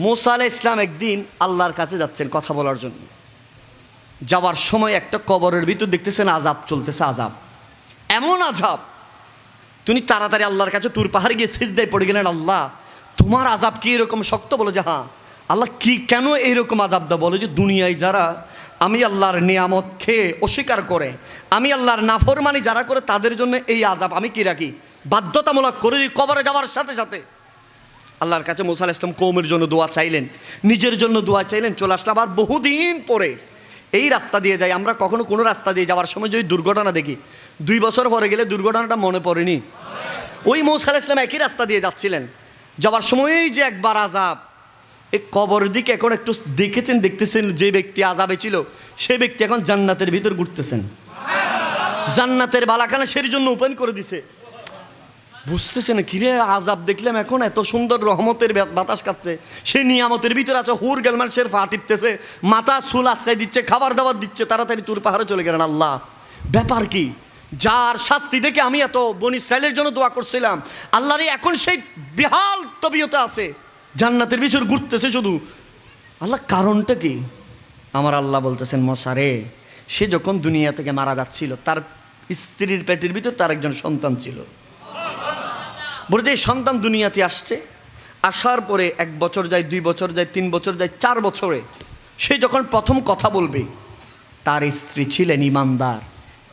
মুসা আলাইহিস সালাম একদিন আল্লাহর কাছে যাচ্ছেন কথা বলার জন্য। যাওয়ার সময় একটা কবরের ভিতর দেখতেছেন আযাব চলতেছে, আযাব, এমন আযাব। তিনি তাড়াতাড়ি আল্লাহর কাছে তুর পাহাড়ে গিয়ে সিজদায় পড়ে গেলেন, আল্লাহ তোমার আযাব কি এরকম শক্ত? বলে যে হ্যাঁ। আল্লাহ কি কেন এইরকম আযাব দাও? বলে যে দুনিয়ায় যারা আমি আল্লাহর নিয়ামত খেয়ে অস্বীকার করে, আমি আল্লাহর নাফরমানি যারা করে, তাদের জন্য এই আযাব আমি কি রাখি, বাধ্যতামূলক করে দিই কবরে যাওয়ার সাথে সাথে। আল্লাহর কাছে মুসা আলাইহিস সালাম কওমের জন্য দোয়া চাইলেন, নিজের জন্য দোয়া চাইলেন, চলে আসলাম। আর বহুদিন পরে এই রাস্তা দিয়ে যাই আমরা, কখনো কোনো রাস্তা দিয়ে যাওয়ার সময় যদি দুর্ঘটনা দেখি, 2 বছর পরে গেলে দুর্ঘটনাটা মনে পড়েনি। ওই মুসা আলাইহিস সালাম একই রাস্তা দিয়ে যাচ্ছিলেন, যাওয়ার সময়ই যে একবার আযাব। এই কবরের দিকে এখন একটু দেখেছেন, দেখতেছেন যে ব্যক্তি আযাবে ছিল সে ব্যক্তি এখন জান্নাতের ভিতর ঘুরতেছেন, জান্নাতের বালাখানা সেই জন্য ওপেন করে দিছে। বুঝতেছে না কিরে, আযাব দেখলাম এখন, এত সুন্দর রহমতের বাতাস কাটছে, সে নিয়ামতের ভিতর আছে, হুর গেলমান সে পা টিপতেছে, মাথা চুল আশ্রয় দিচ্ছে, খাবার দাবার দিচ্ছে, তাড়াতাড়ি তুর পাহাড়ে চলে গেলেন। আল্লাহ ব্যাপার কি? যার শাস্তি দেখে আমি এত বনি ইসরাইলের জন্য দোয়া করছিলাম, আল্লাহরে এখন সেই বিহাল তবিয়তে আছে, জান্নাতের ভিতর ঘুরতেছে শুধু। আল্লাহ কারণটা কি? আমার আল্লাহ বলতেছেন, মশারে সে যখন দুনিয়া থেকে মারা যাচ্ছিল, তার স্ত্রীর পেটের ভিতর তার একজন সন্তান ছিল। বলে যে সন্তান দুনিয়াতে আসছে, আসার পরে 1 বছর যায়, 2 বছর যায়, 3 বছর যায়, 4 বছরে সে যখন প্রথম কথা বলবে, তার স্ত্রী ছিলেন ইমানদার,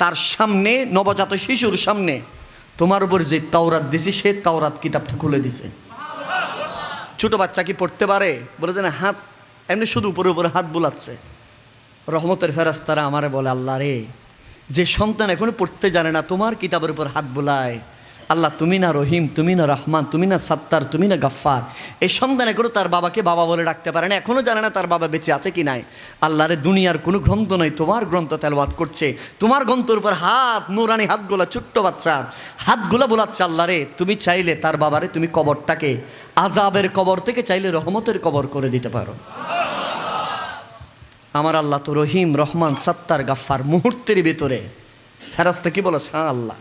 তার সামনে নবজাত শিশুর সামনে তোমার উপর যে তাওরাত দিছি সে তাওরাত কিতাবটা খুলে দিছে। ছোট বাচ্চা কি পড়তে পারে? বলে যে না, হাত এমনি শুধু উপরে উপরে হাত বুলাচ্ছে। রহমতের ফেরেশতারা আমারে বলে, আল্লাহ রে, যে সন্তান এখনো পড়তে জানে না তোমার কিতাবের উপর হাত বুলায়, আল্লাহ তুমি না রহিম, তুমি না রহমান, তুমি না সাত্তার, তুমি না গাফফার। এই সন্তান এখনো তার বাবাকে বাবা বলে ডাকতে পারে না, এখনো জানে না তার বাবা বেঁচে আছে কি নাই। আল্লাহ রে, দুনিয়ার কোনো গ্রন্থ নয়, তোমার গ্রন্থ তেলাওয়াত করছে, তোমার গ্রন্থের উপর হাত, নুরানি হাতগুলা, ছোট্ট বাচ্চার হাতগুলা বোলাচ্ছে। আল্লাহ রে, তুমি চাইলে তার বাবারে তুমি কবরটাকে আযাবের কবর থেকে চাইলে রহমতের কবর করে দিতে পারো। আমার আল্লাহ তো রহিম, রহমান, সাত্তার, গাফফার। মুহূর্তের ভিতরে ফেরেশতা কি বলে, হ্যাঁ আল্লাহ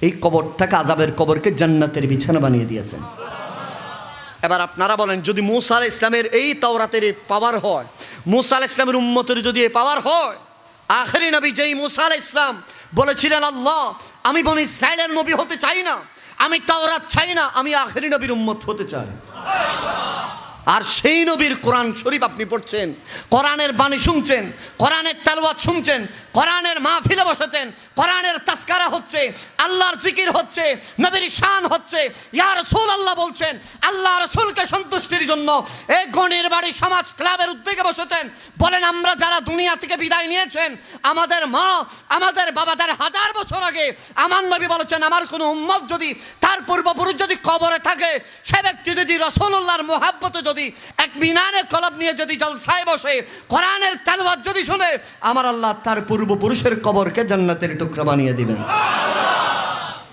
এই কবরটাকে আযাবের কবরকে জান্নাতের বিছানা বানিয়ে দিয়েছেন। এবার আপনারা বলেন, যদি মুসা আলাইহিস সালামের এই তাওরাতের পাওয়ার হয়, মুসা আলাইহিস সালামের উম্মতের যদি এই পাওয়ার হয়, আখেরি নবী যেই মুসা আলাইহিস সালাম বলেছিলেন, আল্লাহ আমি বনি ইসরাইলের নবী হতে চাই না, আমি তাওরাত চাই না, আমি আখেরি নবীর উম্মত হতে চাই। আর সেই নবীর কোরআন শরীফ আপনি পড়ছেন, কোরআনের বাণী শুনছেন, কোরআনের তেলাওয়াত শুনছেন, কোরআনের মাহফিলে বসেছেন, কোরআনের তাজকিরা হচ্ছে, আল্লাহর জিকির হচ্ছে, নবীর শান হচ্ছে, ইয়া রাসূলুল্লাহ বলছেন, আল্লাহ রাসূলকে সন্তুষ্টির জন্য এই গণের বাড়ি সমাজ ক্লাবের উদ্যোগে বসেছেন। বলেন, আমরা যারা দুনিয়া থেকে বিদায় নিয়েছেন, আমাদের মা, আমাদের বাবাদের 1000 বছর আগে আমার নবী বলেছেন, আমার কোনো উম্মত যদি, তার পূর্বপুরুষ যদি কবরে থাকে, সে ব্যক্তি যদি রাসূলুল্লাহর মুহাব্বতে যদি এক মিনারে কলব নিয়ে যদি জলসায় বসে কোরআনের তেলাওয়াত যদি শুনে, আমার আল্লাহ তার পূর্বপুরুষের কবরকে জান্নাতের টুকরা বানিয়ে দিবেন।